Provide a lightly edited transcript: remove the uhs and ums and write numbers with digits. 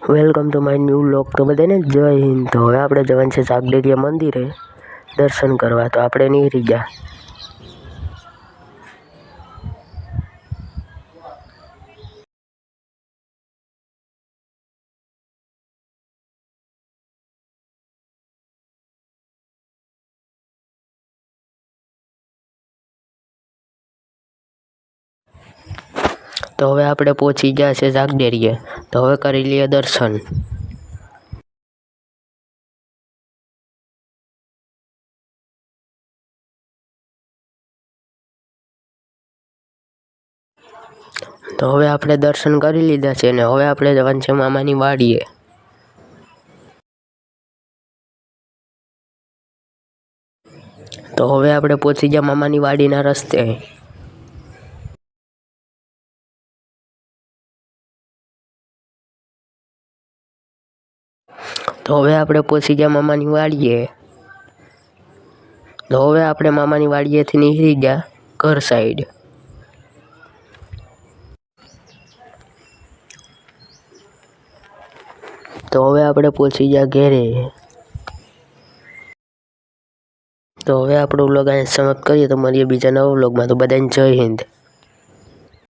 Welcome to my new vlog. તો બધાને જય હિન્દ. તો હવે આપણે જવાનું છે સાગડેરિયા મંદિરે દર્શન કરવા. તો આપણે નીકળી ગયા. તો હવે આપણે પહોંચી ગયા છે સાગડેરીએ. તો હવે કરી લઈએ દર્શન. તો હવે આપણે દર્શન કરી લીધા છે ને હવે આપણે જવાનું છે મામાની વાડીએ. તો હવે આપણે પહોંચી ગયા મામાની વાડીના રસ્તે. તો હવે આપણે પહોંચી ગયા મામાની વાડીએ. તો હવે આપણે મામાની વાડીએથી નીકળી ગયા ઘર સાઈડ. તો હવે આપણે પહોંચી ગયા ઘેરે. તો હવે આપણો વ્લોગ અહીંયા સમાપ્ત કરીએ. તો મળીએ બીજા નવા વ્લોગમાં. તો બધાને જય હિન્દ.